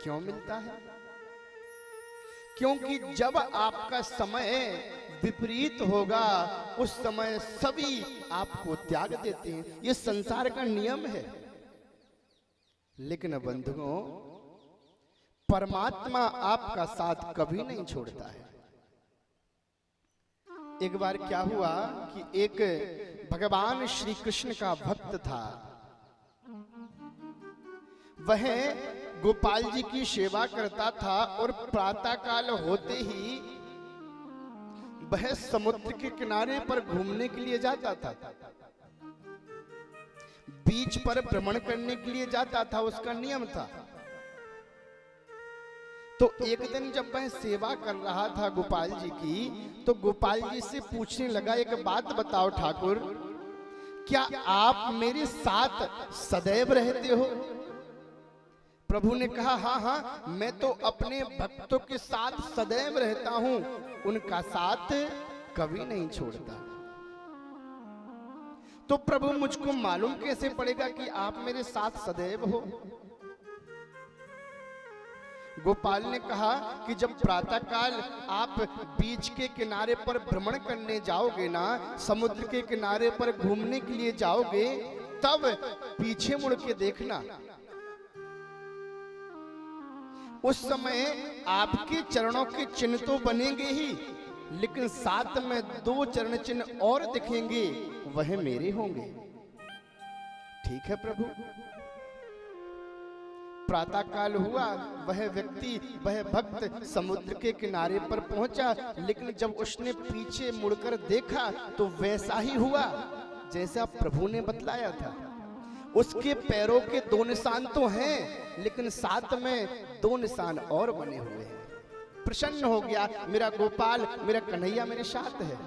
क्यों मिलता है? क्योंकि जब आपका समय विपरीत होगा उस समय सभी आपको त्याग देते हैं। ये संसार का नियम है। लेकिन बंधुओं, परमात्मा आपका साथ कभी नहीं छोड़ता है। एक बार क्या हुआ कि एक भगवान श्री कृष्ण का भक्त था। वह गोपाल जी की सेवा करता था और प्रातः काल होते ही वह समुद्र के किनारे पर घूमने के लिए जाता था, बीच पर भ्रमण करने के लिए जाता था, उसका नियम था। तो एक दिन जब वह सेवा कर रहा था गोपाल जी की, तो गोपाल जी से पूछने लगा, एक बात बताओ ठाकुर, क्या आप मेरे साथ सदैव रहते हो? प्रभु ने कहा, हाँ हाँ, मैं तो अपने भक्तों के साथ सदैव रहता हूं, उनका साथ कभी नहीं छोड़ता। तो प्रभु, मुझको मालूम कैसे पड़ेगा कि आप मेरे साथ सदैव हो? गोपाल ने कहा कि जब प्रातःकाल आप बीच के किनारे पर भ्रमण करने जाओगे ना, समुद्र के किनारे पर घूमने के लिए जाओगे, तब पीछे मुड़ के देखना। उस समय आपके चरणों के चिन्ह तो बनेंगे ही, लेकिन साथ में 2 चरण चिन्ह और दिखेंगे, वह मेरे होंगे। ठीक है प्रभु। प्रातः काल हुआ, वह व्यक्ति, वह भक्त समुद्र के किनारे पर पहुंचा, लेकिन जब उसने पीछे मुड़कर देखा तो वैसा ही हुआ जैसा प्रभु ने बतलाया था। उसके पैरों के 2 निशान तो हैं, लेकिन साथ में 2 निशान और बने हुए हैं। प्रसन्न हो गया, मेरा गोपाल, मेरा कन्हैया मेरे साथ है।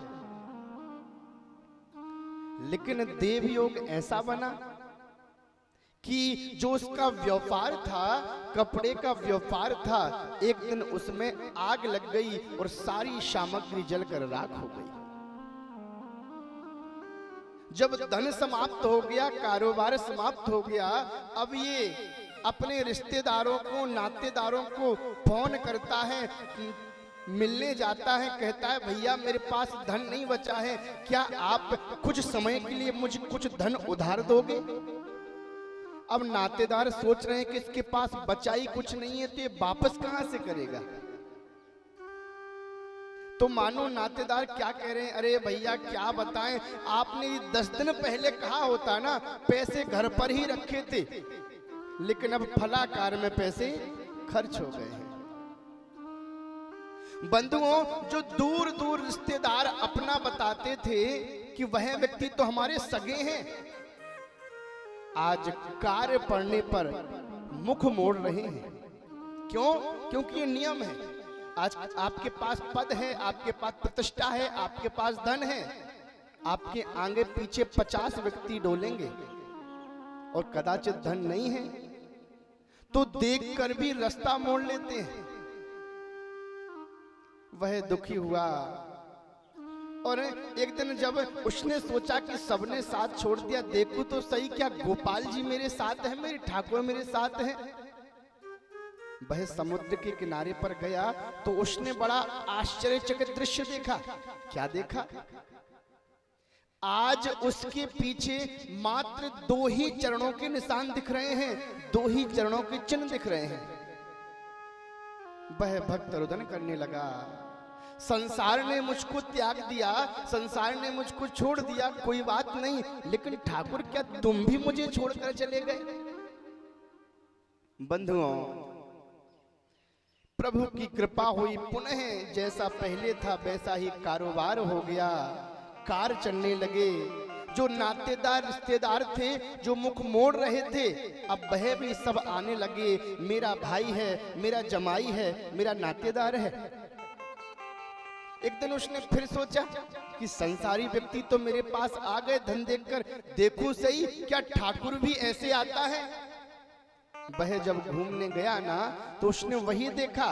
लेकिन देव योग ऐसा बना कि जो उसका व्यापार था, कपड़े का व्यापार था, एक दिन उसमें आग लग गई और सारी सामग्री जलकर राख हो गई। जब धन समाप्त हो गया, कारोबार समाप्त हो गया, अब ये अपने रिश्तेदारों को, नातेदारों को फोन करता है, मिलने जाता है, कहता है, भैया मेरे पास धन नहीं बचा है, क्या आप कुछ समय के लिए मुझे कुछ धन उधार दोगे? अब नातेदार सोच रहे हैं कि इसके पास बचा ही कुछ नहीं है, तो ये वापस कहां से करेगा? तो मानो नातेदार क्या कह रहे हैं, अरे भैया क्या बताएं, आपने 10 दिन पहले कहा होता ना, पैसे घर पर ही रखे थे, लेकिन अब फलाकार में पैसे खर्च हो गए हैं। बंधुओं, जो दूर दूर रिश्तेदार अपना बताते थे कि वह व्यक्ति तो हमारे सगे हैं, आज कार्य पड़ने पर मुख मोड़ रहे हैं। क्यों? क्योंकि ये नियम है। आज आपके पास पद है, आपके पास प्रतिष्ठा है, आपके पास धन है, आपके आगे पीछे 50 व्यक्ति डोलेंगे, और कदाचित धन नहीं है तो देखकर भी रास्ता मोड़ लेते हैं। वह दुखी हुआ, और एक दिन जब उसने सोचा कि सबने साथ छोड़ दिया, देखूं तो सही क्या गोपाल जी मेरे साथ है, मेरे ठाकुर मेरे साथ है। वह समुद्र के किनारे पर गया तो उसने बड़ा आश्चर्यचकित दृश्य देखा। क्या देखा? आज उसके पीछे मात्र 2 ही चरणों के निशान दिख रहे हैं, 2 ही चरणों के चिन्ह दिख रहे हैं। वह भक्त रुदन करने लगा, संसार ने मुझको त्याग दिया, संसार ने मुझको छोड़ दिया, कोई बात नहीं, लेकिन ठाकुर क्या तुम भी मुझे छोड़कर चले गए? बंधुओं, प्रभु की कृपा हुई, पुनः जैसा पहले था वैसा ही कारोबार हो गया, कार चलने लगे। जो नातेदार रिश्तेदार थे, जो मुख मोड़ रहे थे, अब वह भी सब आने लगे, मेरा भाई है, मेरा जमाई है, मेरा नातेदार है। एक दिन उसने फिर सोचा कि संसारी व्यक्ति तो मेरे पास आ गए धन देखकर, देखूं सही क्या ठाकुर भी ऐसे आता है। वह जब घूमने गया ना तो उसने वही देखा,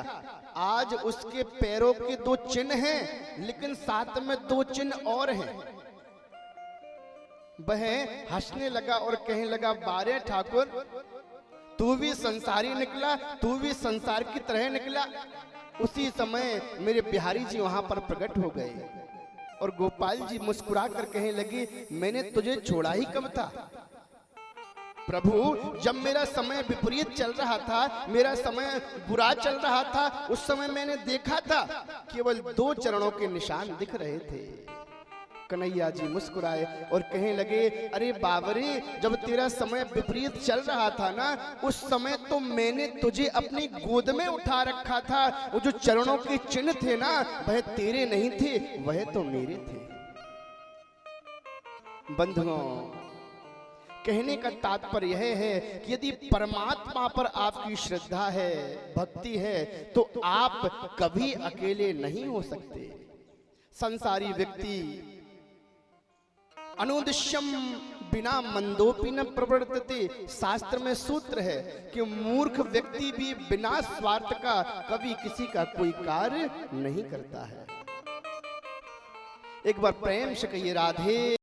आज उसके पैरों के 2 चिन्ह हैं, लेकिन साथ में 2 चिन्ह और हैं। वह हंसने लगा और कहने लगा, बारे ठाकुर, तू भी संसारी निकला, तू भी संसार की तरह निकला। उसी समय मेरे बिहारी जी वहां पर प्रकट हो गए और गोपाल जी मुस्कुरा कर कहने लगे, मैंने तुझे छोड़ा ही कब था प्रभु। जब मेरा समय विपरीत चल रहा था, मेरा समय बुरा चल रहा था, उस समय मैंने देखा था केवल 2 चरणों के निशान दिख रहे थे। कन्हैया जी मुस्कुराए और कहने लगे, अरे बाबरे, जब तेरा समय विपरीत चल रहा था ना, उस समय तो मैंने तुझे अपनी गोद में उठा रखा था। वो जो चरणों के चिन्ह थे ना, वह तेरे नहीं थे, वह तो मेरे थे। बंधुओं, कहने का तात्पर्य यह है कि यदि परमात्मा पर आपकी श्रद्धा है, भक्ति है, तो आप कभी अकेले नहीं हो सकते। संसारी व्यक्ति अनुदिश्यम बिना मंदोपि न प्रवर्तते। शास्त्र में सूत्र है कि मूर्ख व्यक्ति भी बिना स्वार्थ का कभी किसी का कोई कार्य नहीं करता है। एक बार प्रेम से कहिए राधे।